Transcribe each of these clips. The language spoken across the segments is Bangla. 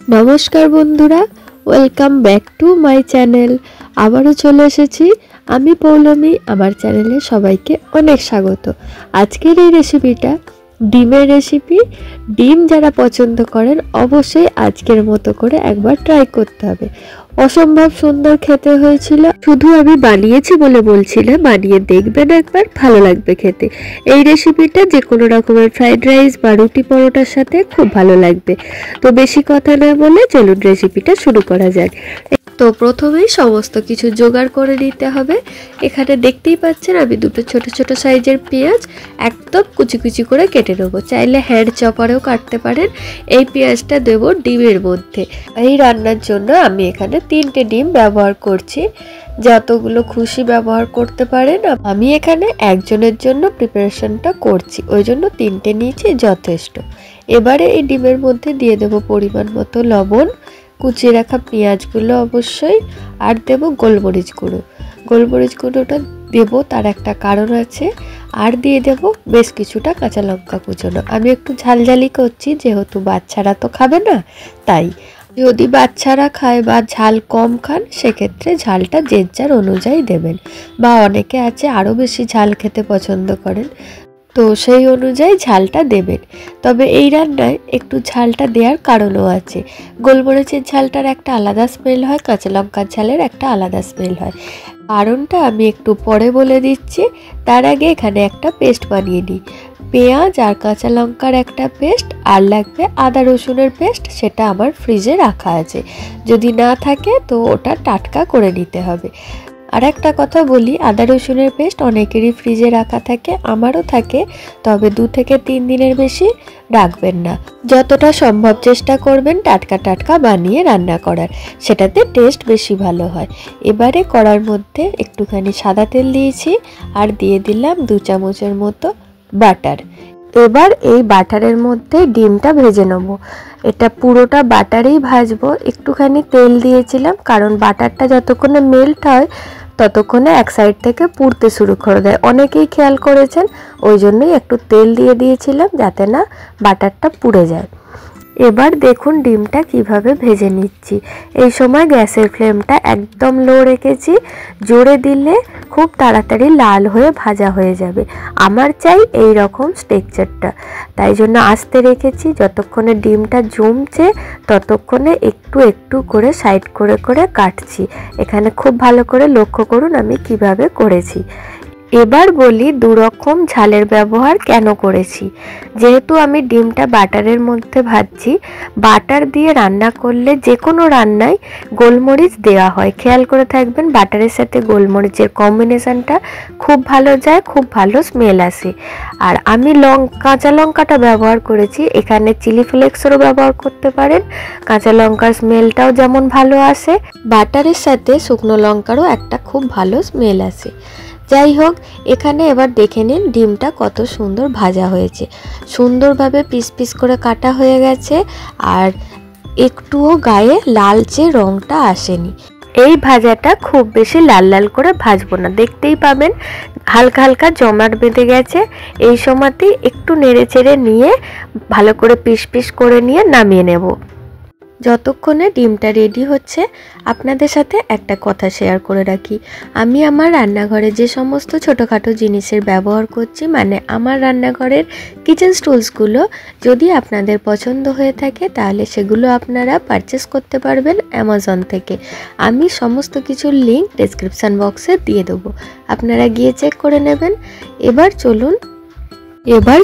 নমস্কার বন্ধুরা, welcome back to my channel. আবারও চলে এসেছি আমি পৌলমী। আমার চ্যানেলে সবাইকে অনেক স্বাগত। আজকের এই রেসিপিটা ডিমের রেসিপি। ডিম যারা পছন্দ করেন অবশ্যই আজকের মতো করে একবার ট্রাই করতে হবে। অসম্ভব সুন্দর খেতে হয়েছিল। শুধু আমি বানিয়েছি বলে বলছি না, বানিয়ে দেখবেন একবার, ভালো লাগবে খেতে। এই রেসিপিটা যে কোনো রকমের ফ্রাইড রাইস বা রুটি পরোটার সাথে খুব ভালো লাগবে। তো বেশি কথা না বলে চলুন রেসিপিটা শুরু করা যাক। তো প্রথমেই সমস্ত কিছু জোগাড় করে নিতে হবে। এখানে দেখতেই পাচ্ছেন আমি দুটো ছোট ছোট সাইজের পেঁয়াজ একদম কুচি কুচি করে কেটে নেবো। চাইলে হ্যান্ড চপারেও কাটতে পারেন। এই পেঁয়াজটা দেবো ডিমের মধ্যে। এই রান্নার জন্য আমি এখানে 3টে ডিম ব্যবহার করছি, যতগুলো খুশি ব্যবহার করতে পারেন। আমি এখানে একজনের জন্য প্রিপারেশনটা করছি, ওই জন্য 3টে নিয়েছি যথেষ্ট। এবারে এই ডিমের মধ্যে দিয়ে দেবো পরিমাণ মতো লবণ, কুচিয়ে রাখা পেঁয়াজগুলো অবশ্যই, আর দেবো গোলমরিচ গুঁড়ো। গোলমরিচ গুঁড়োটা দেবো, তার একটা কারণ আছে। আর দিয়ে দেবো বেশ কিছুটা কাঁচা লঙ্কা কুচোনো। আমি একটু ঝালঝালি করছি, যেহেতু বাচ্চারা তো খাবে না, তাই। যদি বাচ্চারা খায় বা ঝাল কম খান, সেক্ষেত্রে ঝালটা যে যার অনুযায়ী দেবেন, বা অনেকে আছে আরও বেশি ঝাল খেতে পছন্দ করেন, তো সেই অনুযায়ী ঝালটা দেবেন। তবে এই রান্নায় একটু ঝালটা দেওয়ার কারণও আছে। গোলমরিচের ঝালটার একটা আলাদা স্মেল হয়, কাঁচা লঙ্কার ঝালের একটা আলাদা স্মেল হয়। কারণটা আমি একটু পরে বলে দিচ্ছি। তার আগে এখানে একটা পেস্ট বানিয়ে নিই। পেঁয়াজ আর কাঁচা লঙ্কার একটা পেস্ট, আর লাগবে আদা রসুনের পেস্ট। সেটা আমার ফ্রিজে রাখা আছে, যদি না থাকে তো ওটা টাটকা করে নিতে হবে। আর একটা কথা বলি, আদা রসুনের পেস্ট অনেকেরই ফ্রিজে রাখা থাকে, আমারও থাকে। তবে 2 থেকে 3 দিনের বেশি রাখবেন না। যতটা সম্ভব চেষ্টা করবেন টাটকা টাটকা বানিয়ে রান্না করার, সেটাতে টেস্ট বেশি ভালো হয়। এবারে কড়ার মধ্যে একটুখানি সাদা তেল দিয়েছি, আর দিয়ে দিলাম 2 চামচের মতো বাটার। এবার এই বাটারের মধ্যে ডিমটা ভেজে নেব। এটা পুরোটা বাটারেই ভাজবো। একটুখানি তেল দিয়েছিলাম, কারণ বাটারটা যতক্ষণে মেল্ট হয় ততক্ষণে এক সাইড থেকে পুড়তে শুরু করে দেয়, অনেকেই খেয়াল করেছেন। ওই জন্যই একটু তেল দিয়ে দিয়েছিলাম, যাতে না বাটারটা পুড়ে যায়। এবার দেখুন ডিমটা কিভাবে ভেজে নিচ্ছি। এই সময় গ্যাসের ফ্লেমটা একদম লো রেখেছি। জোরে দিলে খুব তাড়াতাড়ি লাল হয়ে ভাজা হয়ে যাবে। আমার চাই এই রকম টেক্সচারটা, তাই জন্য আস্তে রেখেছি। যতক্ষণে ডিমটা জমছে ততক্ষণে একটু একটু করে সাইড করে করে কাটছি। এখানে খুব ভালো করে লক্ষ্য করুন আমি কিভাবে করেছি। এবার বলি 2 রকম ঝালের ব্যবহার কেন করেছি। যেহেতু আমি ডিমটা বাটারের মধ্যে ভাজছি, বাটার দিয়ে রান্না করলে যে কোনো রান্নায় গোলমরিচ দেওয়া হয়। খেয়াল করে থাকবেন, বাটারের সাথে গোলমরিচের কম্বিনেশনটা খুব ভালো যায়, খুব ভালো স্মেল আসে। আর আমি কাঁচা লঙ্কাটা ব্যবহার করেছি, এখানে চিলি ফ্লেক্সেরও ব্যবহার করতে পারেন। কাঁচা লঙ্কার স্মেলটাও যেমন ভালো আসে, বাটারের সাথে শুকনো লঙ্কারও একটা খুব ভালো স্মেল আসে। যাই হোক, এখানে এবার দেখে নিন ডিমটা কত সুন্দর ভাজা হয়েছে। সুন্দরভাবে পিস পিস করে কাটা হয়ে গেছে, আর একটুও গায়ে লালচে রঙটা আসেনি। এই ভাজাটা খুব বেশি লাল লাল করে ভাজবো না, দেখতেই পাবেন হালকা হালকা জমাট বেঁধে গেছে। এই সময়তেই একটু নেড়ে চেড়ে নিয়ে ভালো করে পিস পিস করে নিয়ে নামিয়ে নেব। যতক্ষণে ডিমটা রেডি হচ্ছে, আপনাদের সাথে একটা কথা শেয়ার করে রাখি। আমি আমার রান্নাঘরে যে সমস্ত ছোটোখাটো জিনিসের ব্যবহার করছি, মানে আমার রান্নাঘরের কিচেন টুলসগুলো, যদি আপনাদের পছন্দ হয়ে থাকে তাহলে সেগুলো আপনারা পারচেস করতে পারবেন অ্যামাজন থেকে। আমি সমস্ত কিছুর লিঙ্ক ডেসক্রিপশান বক্সে দিয়ে দেবো, আপনারা গিয়ে চেক করে নেবেন। এবার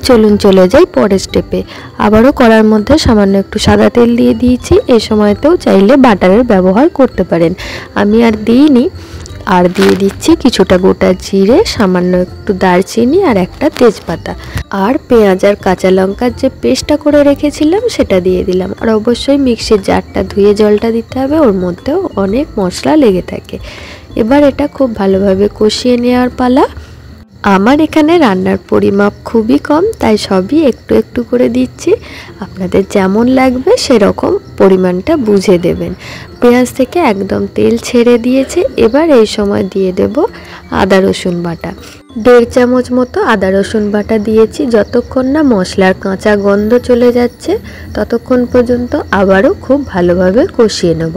চলুন চলে যাই পরের স্টেপে। আবারও কড়ার মধ্যে সামান্য একটু সাদা তেল দিয়ে দিয়েছি। এই সময়তেও চাইলে বাটারের ব্যবহার করতে পারেন, আমি আর দিইনি। আর দিয়ে দিচ্ছি কিছুটা গোটা জিরে, সামান্য একটু দারচিনি, আর একটা তেজপাতা। আর পেঁয়াজ আর কাঁচা লঙ্কার যে পেস্টটা করে রেখেছিলাম সেটা দিয়ে দিলাম। আর অবশ্যই মিক্সির জারটা ধুয়ে জলটা দিতে হবে, ওর মধ্যেও অনেক মশলা লেগে থাকে। এবার এটা খুব ভালোভাবে কষিয়ে নেওয়ার পালা। আমার এখানে রান্নার পরিমাপ খুবই কম, তাই সবই একটু একটু করে দিচ্ছি। আপনাদের যেমন লাগবে সেরকম পরিমাণটা বুঝে দেবেন। পেঁয়াজ থেকে একদম তেল ছেড়ে দিয়েছে। এবার এই সময় দিয়ে দেব আদা রসুন বাটা। 1.5 চামচ মতো আদা রসুন বাটা দিয়েছি। যতক্ষণ না মশলার কাঁচা গন্ধ চলে যাচ্ছে ততক্ষণ পর্যন্ত আবারও খুব ভালোভাবে কষিয়ে নেব।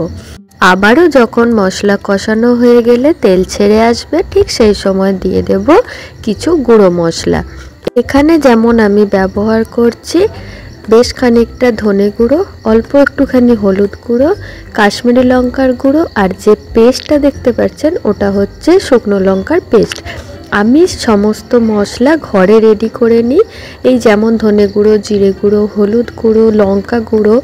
আবারও যখন মশলা কষানো হয়ে গেলে তেল ছেড়ে আসবে, ঠিক সেই সময় দিয়ে দেব কিছু গুঁড়ো মশলা। এখানে যেমন আমি ব্যবহার করছি বেশ খানিকটা ধনে গুঁড়ো, অল্প একটুখানি হলুদ গুঁড়ো, কাশ্মীরি লঙ্কার গুঁড়ো, আর যে পেস্টটা দেখতে পাচ্ছেন ওটা হচ্ছে শুকনো লঙ্কার পেস্ট। আমি সমস্ত মশলা ঘরে রেডি করে নিই, এই যেমন ধনে গুঁড়ো, জিরে গুঁড়ো, হলুদ গুঁড়ো, লঙ্কা গুঁড়ো,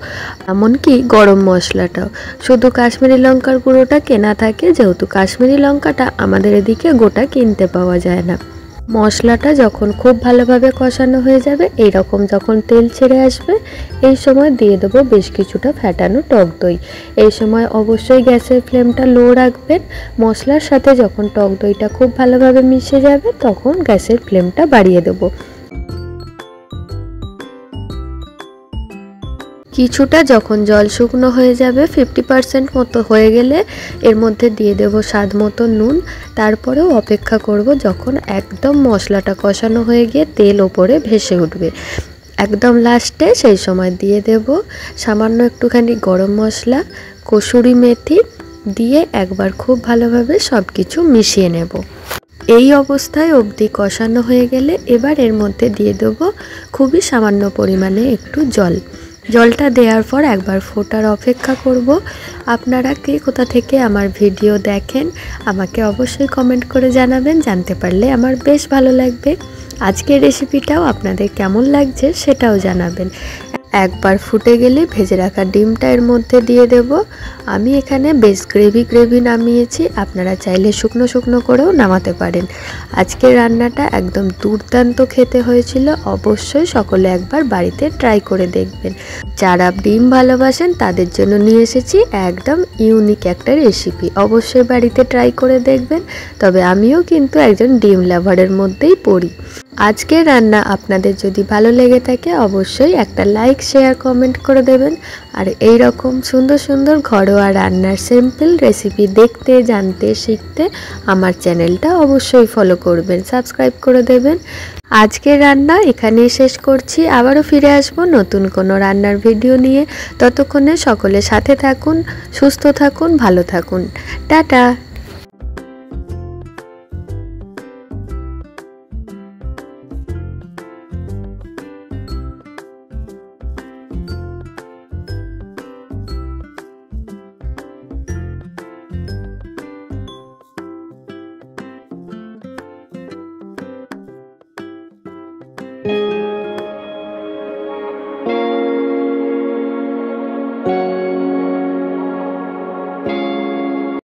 এমনকি গরম মশলাটাও। শুধু কাশ্মীরি লঙ্কার গুঁড়োটা কেনা থাকে, যেহেতু কাশ্মীরি লঙ্কাটা আমাদের এদিকে গোটা কিনতে পাওয়া যায় না। মশলাটা যখন খুব ভালোভাবে কষানো হয়ে যাবে, এই রকম যখন তেল ছেড়ে আসবে, এই সময় দিয়ে দেবো বেশ কিছুটা ফ্যাটানো টক দই। এই সময় অবশ্যই গ্যাসের ফ্লেমটা লো রাখবেন। মশলার সাথে যখন টক দইটা খুব ভালোভাবে মিশে যাবে তখন গ্যাসের ফ্লেমটা বাড়িয়ে দেবো। কিছুটা যখন জল শুকনো হয়ে যাবে, 50% মতো হয়ে গেলে এর মধ্যে দিয়ে দেব স্বাদ মতো নুন। তারপরেও অপেক্ষা করব যখন একদম মশলাটা কষানো হয়ে গিয়ে তেল ওপরে ভেসে উঠবে। একদম লাস্টে সেই সময় দিয়ে দেব সামান্য একটুখানি গরম মশলা, কসুরি মেথি দিয়ে একবার খুব ভালোভাবে সব কিছু মিশিয়ে নেব। এই অবস্থায় অবধি কষানো হয়ে গেলে এবার এর মধ্যে দিয়ে দেব খুবই সামান্য পরিমাণে একটু জল। জলটা দেওয়ার পর একবার ফোটার অপেক্ষা করব। আপনারা কে কোথা থেকে আমার ভিডিও দেখেন আমাকে অবশ্যই কমেন্ট করে জানাবেন, জানতে পারলে আমার বেশ ভালো লাগবে। আজকের রেসিপিটাও আপনাদের কেমন লাগছে সেটাও জানাবেন। একবার ফুটে গেলে ভেজে রাখা ডিমটা এর মধ্যে দিয়ে দেব। আমি এখানে বেশ গ্রেভি নামিয়েছি, আপনারা চাইলে শুকনো শুকনো করেও নামাতে পারেন। আজকের রান্নাটা একদম দুর্দান্ত খেতে হয়েছিল, অবশ্যই সকলে একবার বাড়িতে ট্রাই করে দেখবেন। যারা ডিম ভালোবাসেন তাদের জন্য নিয়ে এসেছি একদম ইউনিক একটা রেসিপি, অবশ্যই বাড়িতে ট্রাই করে দেখবেন। তবে আমিও কিন্তু একজন ডিম লাভারের মধ্যেই পড়ি। আজকের রান্না আপনাদের যদি ভালো লেগে থাকে অবশ্যই একটা লাইক, শেয়ার, কমেন্ট করে দেবেন। আর এই রকম সুন্দর সুন্দর ঘরোয়া রান্নার সিম্পল রেসিপি দেখতে, জানতে, শিখতে আমার চ্যানেলটা অবশ্যই ফলো করবেন, সাবস্ক্রাইব করে দেবেন। আজকের রান্না এখানেই শেষ করছি, আবারও ফিরে আসবো নতুন কোনো রান্নার ভিডিও নিয়ে। ততক্ষণে সকলে সাথে থাকুন, সুস্থ থাকুন, ভালো থাকুন। টাটা।